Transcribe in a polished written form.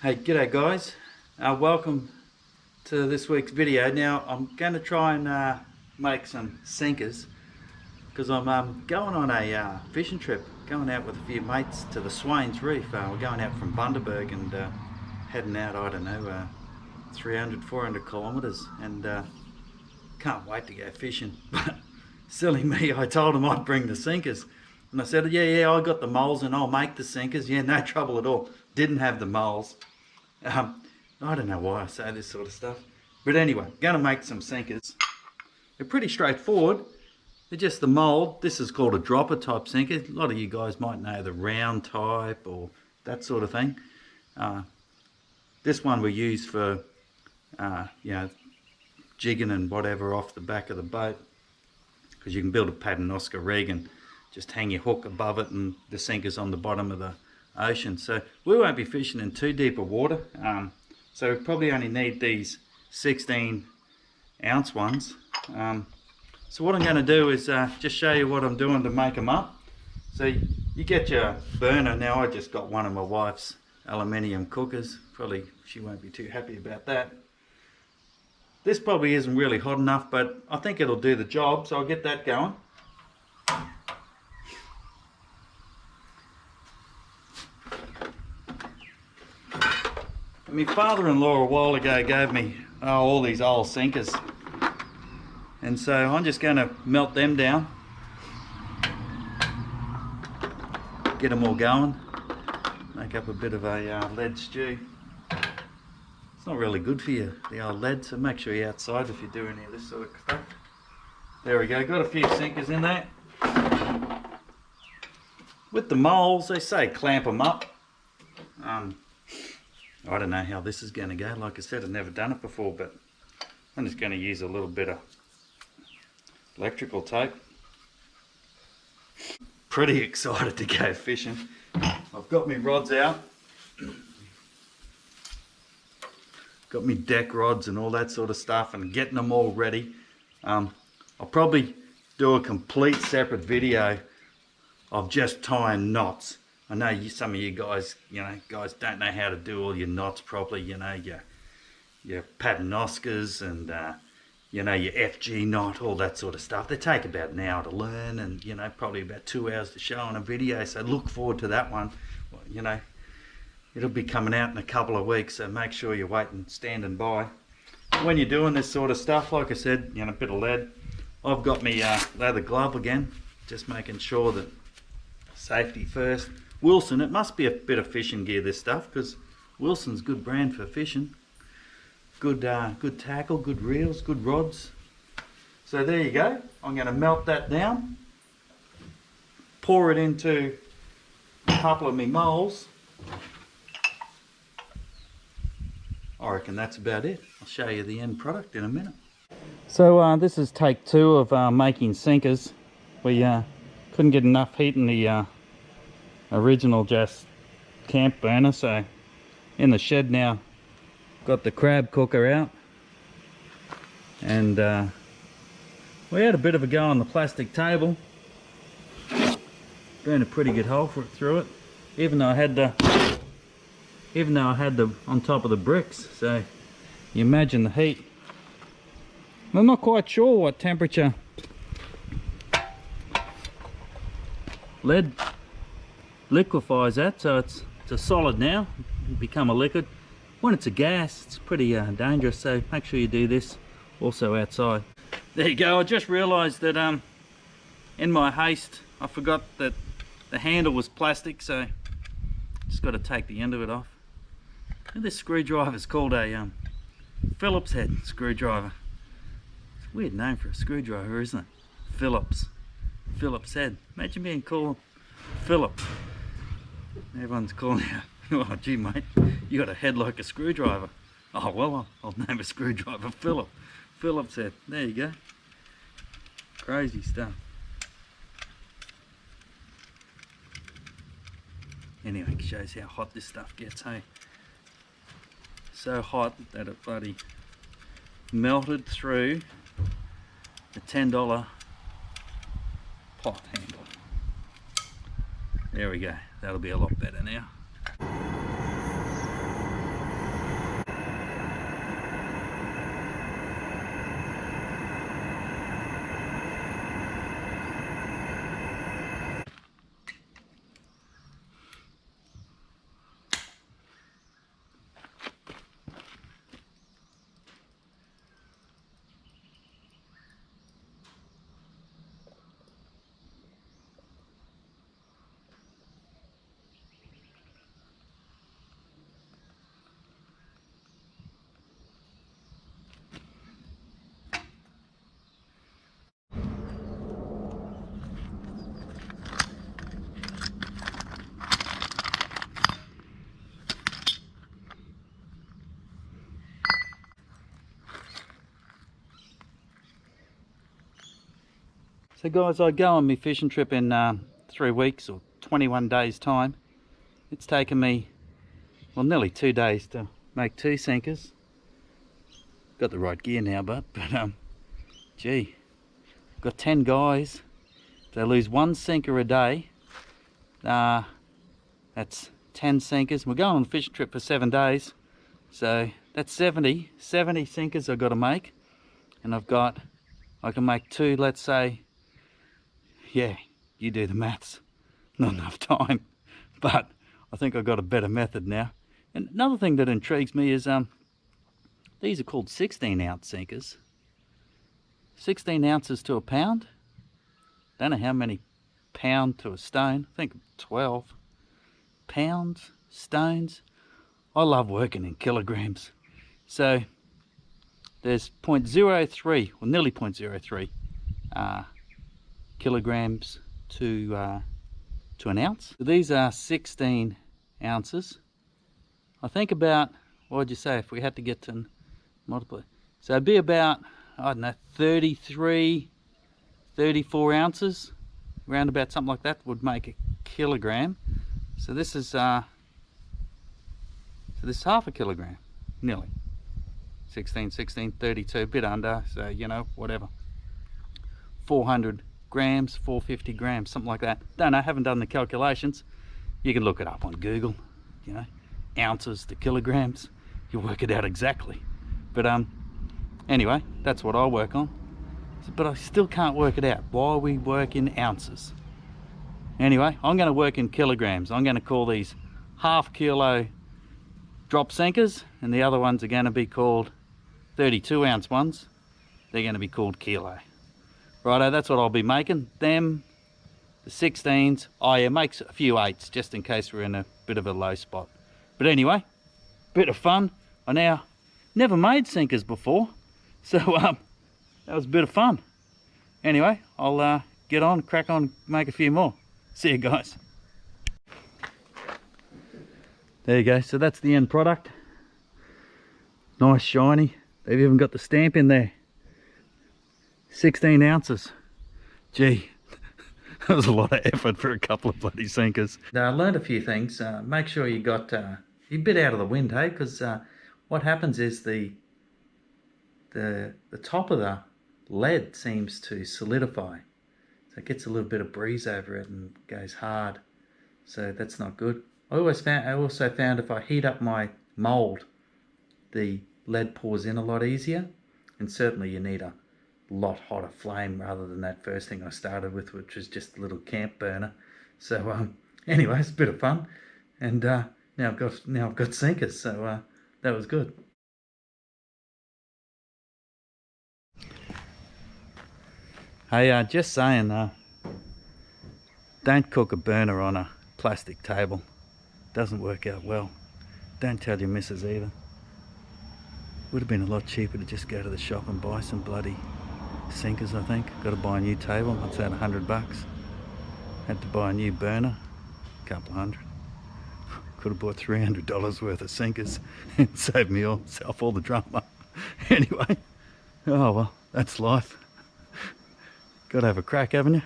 Hey, g'day guys. Welcome to this week's video. Now I'm going to try and make some sinkers because I'm going on a fishing trip, going out with a few mates to the Swains Reef. We're going out from Bundaberg and heading out, I don't know, 300-400 kilometres, and can't wait to go fishing. But silly me, I told them I'd bring the sinkers, and I said, yeah, I got the moles and I'll make the sinkers. Yeah, no trouble at all. Didn't have the moles. I don't know why I say this sort of stuff, but anyway, going to make some sinkers. They're pretty straightforward. They're just the mold. This is called a dropper type sinker. A lot of you guys might know the round type or that sort of thing. This one we use for jigging and whatever off the back of the boat, because you can build a paternoster rig and just hang your hook above it and the sinker's on the bottom of the ocean. So we won't be fishing in too deep a water, so we probably only need these 16-ounce ones. So what I'm going to do is just show you what I'm doing to make them up. So you get your burner. Now I just got one of my wife's aluminium cookers. Probably she won't be too happy about that. This probably isn't really hot enough, but I think it'll do the job, so I'll get that going. My father-in-law a while ago gave me all these old sinkers, and so I'm just going to melt them down, get them all going, make up a bit of a lead stew. It's not really good for you, the old lead, so make sure you're outside if you do any of this sort of stuff. There we go, got a few sinkers in there. With the moles, they say clamp them up. I don't know how this is going to go. Like I said, I've never done it before, but I'm just going to use a little bit of electrical tape. Pretty excited to go fishing. I've got my rods out. Got my deck rods and all that sort of stuff and getting them all ready. I'll probably do a complete separate video of just tying knots. I know some of you guys, don't know how to do all your knots properly, your paternosters and, your FG knot, all that sort of stuff. They take about an hour to learn and, probably about 2 hours to show on a video. So look forward to that one. Well, it'll be coming out in a couple of weeks, so make sure you're waiting, standing by. When you're doing this sort of stuff, like I said, a bit of lead. I've got my leather glove again, just making sure that safety first. Wilson, it must be a bit of fishing gear, this stuff, because Wilson's good brand for fishing. Good tackle, good reels, good rods. So there you go. I'm going to melt that down, pour it into a couple of my moles. I reckon that's about it. I'll show you the end product in a minute. So this is take 2 of making sinkers. We couldn't get enough heat in the original just camp burner, so in the shed now, got the crab cooker out, and we had a bit of a go on the plastic table. Burned a pretty good hole through it, even though I had the on top of the bricks. So you imagine the heat. I'm not quite sure what temperature lead liquefies at, so it's a solid now, become a liquid. When it's a gas, it's pretty dangerous, so make sure you do this also outside. There you go. I just realized that in my haste I forgot that the handle was plastic, so just got to take the end of it off. And this screwdriver is called a Phillips head screwdriver. It's a weird name for a screwdriver, isn't it? Phillips head. Imagine being called Philip. Everyone's calling you, oh gee mate, you got a head like a screwdriver. Oh well, I'll name a screwdriver Philip. Phillips head. There you go. Crazy stuff. Anyway, it shows how hot this stuff gets, hey? So hot that it bloody melted through the $10 pot handle. There we go, that'll be a lot better now. So guys, I go on my fishing trip in 3 weeks or 21 days time. It's taken me, well, nearly 2 days to make 2 sinkers. Got the right gear now, but gee, got 10 guys. If they lose 1 sinker a day, that's 10 sinkers. We're going on a fishing trip for 7 days, so that's 70 sinkers I've got to make. And I can make 2, let's say. Yeah, you do the maths. Not enough time, but I think I've got a better method now. And another thing that intrigues me is these are called 16-ounce sinkers. 16 ounces to a pound. Don't know how many pound to a stone. I think 12 pounds, stones. I love working in kilograms. So there's 0.03, or nearly 0.03 kilograms to an ounce. So these are 16 ounces. I think about, what would you say if we had to get to multiply? So it'd be about, I don't know, 33, 34 ounces, around about something like that would make a kilogram. So this is half a kilogram, nearly. 16, 32, a bit under, so you know, whatever. 400 grams, 450 grams, something like that. Don't know, haven't done the calculations. You can look it up on Google, you know, ounces to kilograms. You'll work it out exactly. But anyway, that's what I work on. But I still can't work it out. Why we work in ounces? Anyway, I'm going to work in kilograms. I'm going to call these half kilo drop sinkers, and the other ones are going to be called 32 ounce ones. They're going to be called kilo. Righto, that's what I'll be making. Them, the 16s. Oh yeah, makes a few 8s just in case we're in a bit of a low spot. But anyway, bit of fun. I now never made sinkers before, so that was a bit of fun. Anyway, I'll get on, crack on, make a few more. See you guys. There you go, so that's the end product. Nice shiny. They've even got the stamp in there. 16 ounces. Gee, that was a lot of effort for a couple of bloody sinkers. Now I learned a few things. Make sure you got a bit out of the wind, hey, because what happens is the top of the lead seems to solidify. So it gets a little bit of breeze over it and goes hard. So that's not good. I also found if I heat up my mold, the lead pours in a lot easier, and certainly you need a lot hotter flame rather than that first thing I started with, which was just a little camp burner. So anyway, it's a bit of fun, and now I've got sinkers, so that was good. Hey, just saying, don't cook a burner on a plastic table. Doesn't work out well. Don't tell your missus either. Would have been a lot cheaper to just go to the shop and buy some bloody sinkers, I think. Got to buy a new table, that's about $100. Had to buy a new burner, a couple of hundred. Could have bought $300 worth of sinkers and saved myself all the drama. Anyway, oh well, that's life. Got to have a crack, haven't you?